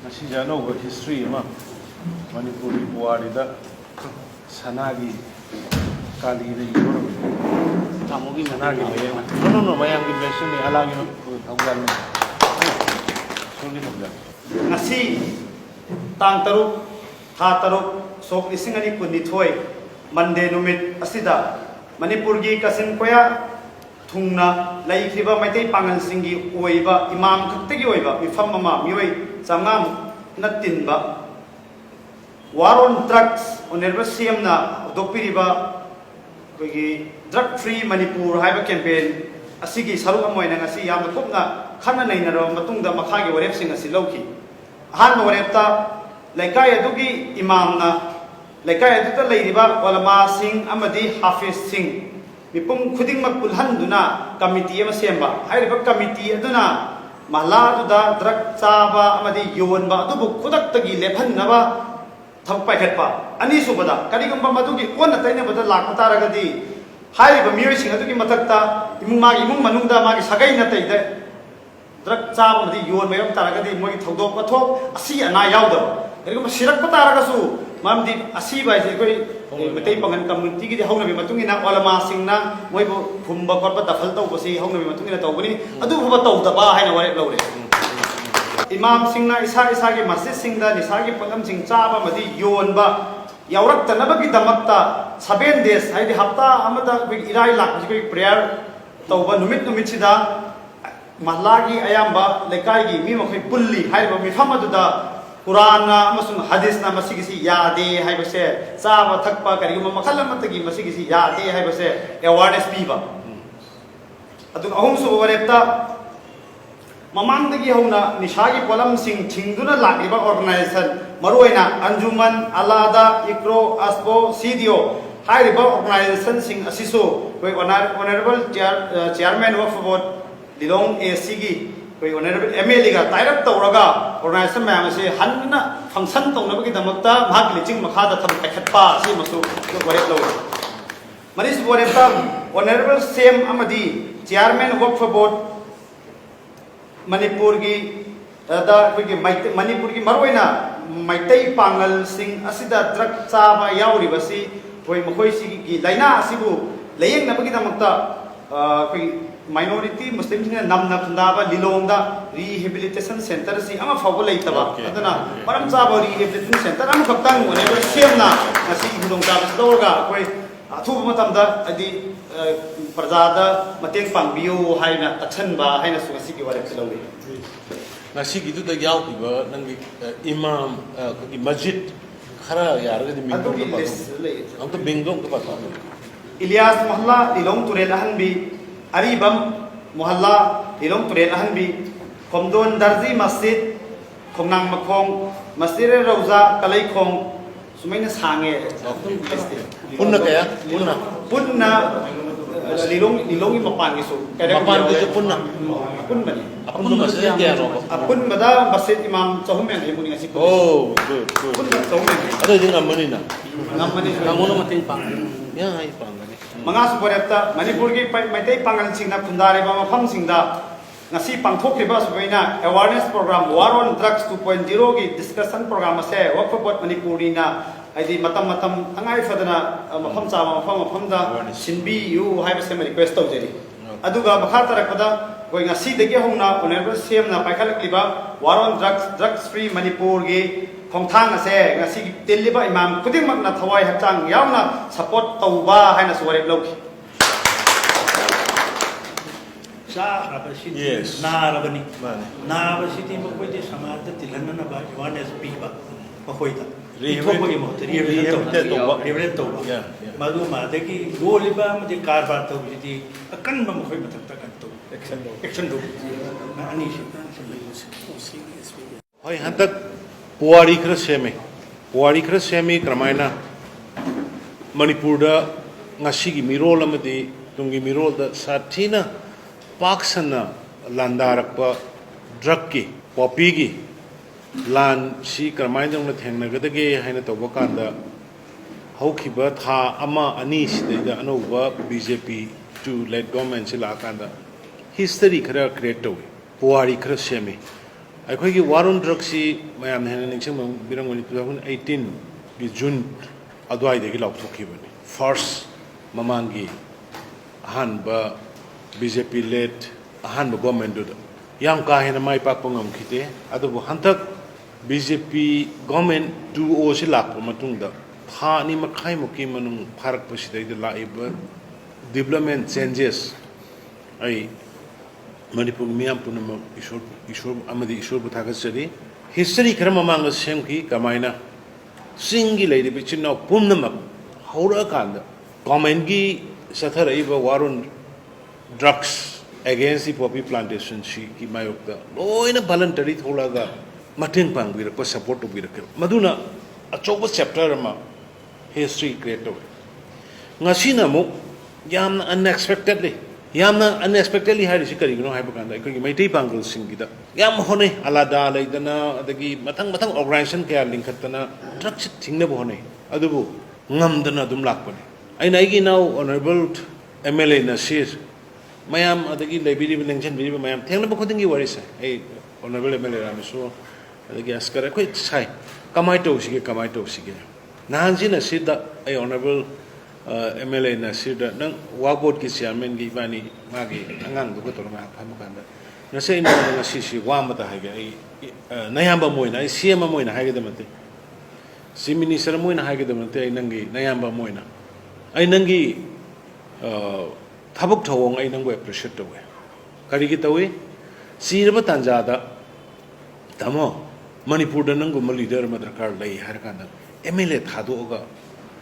Masih jano buat history mah Manipur di Puari dah sanagi kali ini gimana? Kamu gimana? Sanagi bayang. No, bayang di version ni alang yung tanggal ni. Sorry magda. Ngasi tang taruk ha taruk sok ising ani kunithoy Monday numit asida Manipur gi kasin koya thungna laikhiba maitai pangal singi oiba imam khaktegi oiba mifam mama mioi samngam natinba war on drugs onerba siamna dokpiriba kogi drug free Manipur haiba campaign asigi saruk amoina ngasi yamna kopna khana nainaro matungda makhagi warep sing asi lauki han warepta laikai adugi imamna laikai aduta leiriba walama sing amadi hafiz sing mipum khuding makpulhan duna committee ama semba hairiba committee aduna mahla duda drug chaba amadi yonba adubu khudak tagi lephanaba thakpai khatpa ani subada karigumba madugi onna taina bada lakpa taragadi hairiba miyoi sing adugi matakta imung manungda magi sagai na taide drug chaba amadi yon mayam taragadi moi thodok pathok asi ana yaudaba karigumba sirak pa taragasu mamdi asi bai je koi metai pangan community gi hauna bi matungina olama singna moibo phumba korba dafal tau bosi hauna bi matungina tawbani adu baba tau da ba haina ware lawre imam singna isa gi masjid singda nisa gi pagam sing chaba madi yonba yaurak tanaba gi damakta 7 days haidi hafta amada bi irai lak ji prayer tawba numit sida mahlagi ayamba lekai gi mi makhoi pulli haiba mi famadu da Quran amasung hadis na masigisi yade haibase saba thakpa kariguma makhal amatagi masigisi yade haibase awareness piba adu ahum su warepta mamangdagi hauna nishagi polam sing thingduna lagiba organization maruina anjuman alada ikro asbo sidio hairiba organization sing asiso koi honorable chairman of board Dilong ACG koi honorable MLA ga tairap tawraga organization mayam se hanna function tawna bagi damakta mahak licing makhada tham takhatpa si masu warep law manis warepta honorable same amadi chairman work for board Manipur gi da koi Manipur gi maroina maitai pangal sing asida drug chaba yauri basi koi makhoi si gi laina asibu layeng na bagi damakta koi minority Muslim sing namna thundaba lilongda rehabilitation center si ama fago leitaba adana maram chaba rehabilitation center ama khaptang oneber semna asi hudong chaba dorga koi athuba matamda adi prajada mateng pangbiu haina tachanba haina sugasi ki wale tlawi Nasi gitu dah jauh tiba nanti imam di masjid khara yar di minggu depan. Angtu bingung tu apa? Ilyas Mohalla Dilong Turel Ahanbi Aribam Mohalla Dilong Turel Ahanbi Komdon Darzi Masjid Komnang Makong Masjid Rauza Kalai Kong Sumaina Sange Punna kaya? Punna Dilong Mapan isu Mapan itu punna Punna Apun masjid dia no? Apun bada Masjid Imam Chahum yang dimuni ngasih Oh, good. Punna Chahum Ada di ngamani na? Ngamani Kamu nak matiin pang? Ya, ipang. Mga suporeta Manipur gi maitai pangal singna pundare ba mafam singda ngasi pangthokriba subaina awareness program war on drugs 2.0 gi discussion program ase work for both Manipurina aidi matam angai fadana mafam cha mafam da sinbi yu haiba sem request tawjeri aduga bakha tarakpada koi ngasi degi hongna honorable CM na paikhalakliba war on drugs free Manipur gi khongthang ase ngasi teliba imam kudimak na thawai hachang yauna support tawba haina suwarep loki Sa abasi Yes. na rabani Mane. na abasi ti makoi ti samata tilanna na ba awareness piba makoi ta Rehabilitate- Ithok mo rehabilitate tawba. rehabilitate tawba Yeah, yeah. madu ma deki goliba ma di karbar taw ti akan ba makoi matakta kan to action do na ani shi Hoi hantak puari khara semi kramaina Manipur da ngasi gi mirol amadi tungi mirol da sathina paksana landarakpa drug ki poppy gi lan si kramaina na thengna gadage haina toba kanda haukiba tha ama ani sida anoba BJP to led government sila kanda history khara create tawi puwari khara semi akhoi gi warun drug si mayam hena ningsang birang 2018 gi June adwai de gi lauk thokibani first mamangi ahanba BJP led ahanba government do yang ka hena mai pak pangam khite adubu hantak BJP government 2O si lak matung da tha ni makhai muki manung pharak pasidai de laiba development changes ai Manipur miyam punam ishur amadi ishur buthagasari history karma manga semki kamaina singi lady bichina pumnam haura kanda government gi sathar iba warun drugs against the poppy plantation shi ki mayokda loina voluntary tholaga mateng pangbira ko support to bira maduna achoba chapter ma history create ngasina mo yam unexpectedly yamna unexpectedly hari si kari gno hai bakanda ikoi maitai pangal singida yam hone alada laidana adagi matang organization kaya linkatana truck thingna bo hone adubu ngamdana dum lakpane aina igi now honorable MLA Nasir mayam adagi library lengchen biri mayam thengna bo khodingi warisa ai honorable MLA Ramesu adagi askar koi sai kamai to sige nahan si Nasir da ai honorable MLA Nasir da nang wabot ki chairman gi bani magi angang du ko ma phamukanda na sei no na si wa mata hage ai nayamba moina ai CM moina hage da mate si minister moina hage da mate ai nangi nayamba moina ai nangi thabuk thawong ai nangwe appreciate tawe kari gi tawe si raba tanja da tamo Manipur da nangu leader ma darkar lai har kanda MLA thado ga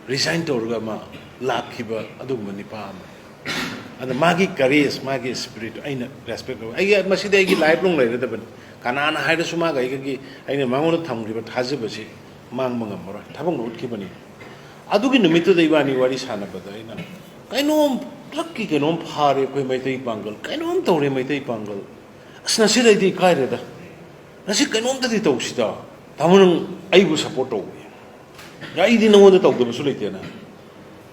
resign to ga ma lakhiba adugmani pam ada magi courage magi spirit aina respect ai masida gi life long laire da ban kanana haida suma ga gi aina mangono thamriba thajibasi mang mangam mara thabang no utkibani adugi numitu dai bani wari sana bada aina kainom rakki kenom phare koi maitai pangal kainom tore maitai pangal asna sidai di kaire da nasi kainom da di tawsida tamunung aibu support to ya idi no da tawda basuleitena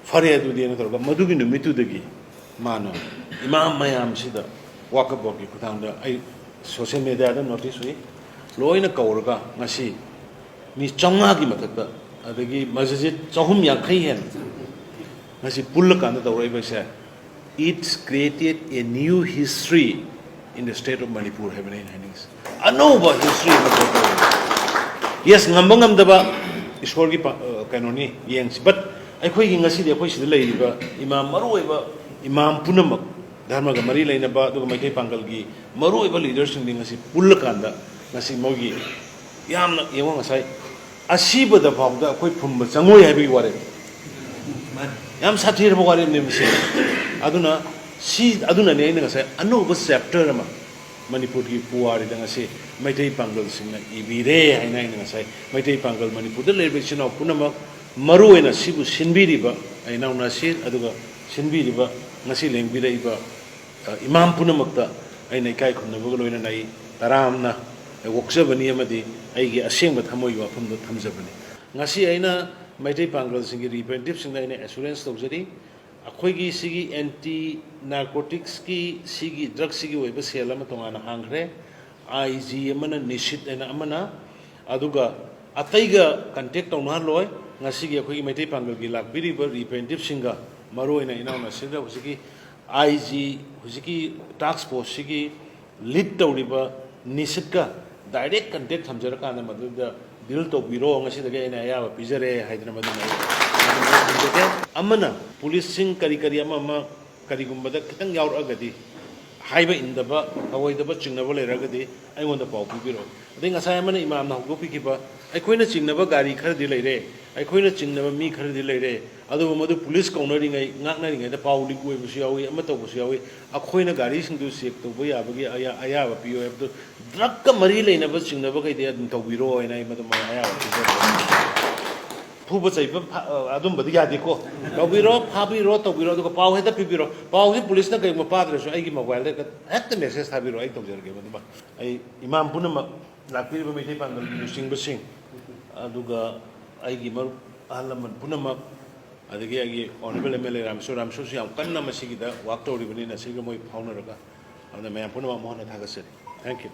fare adu di na torga madugi numitu dagi mana imam mayam sida wakaboki kutanda ai social media da notice wi loina kaurga ngasi mi chonga gi matakta adagi masjid chahum yankai hen ngasi pulka na tawrai baisa it's created a new history in the state of Manipur having happenings anova history yes ngambangam daba ishwar gi kanoni yengs but akhoi gi ngasi de akhoi sid leiba imam maruiba imam punamak dharma ga mari leina ba du mai pangal gi maruiba leaders sing ngasi pulkanda ngasi mogi yamna yewang ngasai asiba da bawda akhoi phumba changoi habi ware yam sathir bo ware ne misi aduna ne ngasai anova chapter ma Manipur ki puari da ngasi maitai pangal sing na ibire haina ngasai maitai pangal Manipur da lerbation of punamak maruena sibu sinbiriba aina Nasir aduga sinbiriba ngasi lengbiraiba imam punamakta aina kai khunnabu loina nai taramna woksabani amadi aigi asengba thamoi wafamdo thamjabani ngasi aina maitai pangal singi representative sing aina assurance tawjari akhoi sigi anti narcotics ki sigi drugs sigi oiba sel ama tongana hangre IG amana nishit aina amana aduga ataiga contact tawna loi ngasi gi akhoi maitai pangal gi lakbiriba representative singa maroina inauna sida husiki IG husiki task force sigi lead tawriba nishika direct contact thamjara kana maduda deal to biro ngasi daga ina ya pijare hyderabad amana police sing kari ama kari gumbada kitang yaur agadi haiba indaba awoidaba chingnaba leragadi aingonda pau pibiro ading asai amana imam na hugo pikiba aikoina chingnaba gari khardi leire aikoina chingnaba mi khardi leire adu madu police cornering ai ngakna ringai da pau ligoi busi yawi ama to busi yawi akoina gari singdu sek to boya bagi aya ba piyo abdu drug ka mari leina ba chingnaba kai de adum to biro ai nai madu ma aya fuba chai adum badi ya diko to biro phabiro to biro to pau heda pibiro pau hi police na kai ma padre so ai gi mobile de hekta message thabiro ai to jerge madu ba ai imam punama lakpiri ba mai pangal sing basing aduga ai gi mar alaman punama adagi agi honorable MLA Ramso si am kanna masigida wak tawri bani na siga moi phauna raga ꯑꯗꯨꯅ ꯃꯌꯥꯝ ꯄꯨꯝꯅꯃꯛ ꯃꯉꯣꯟꯗ ꯊꯥꯒꯠꯆꯔꯤ thank you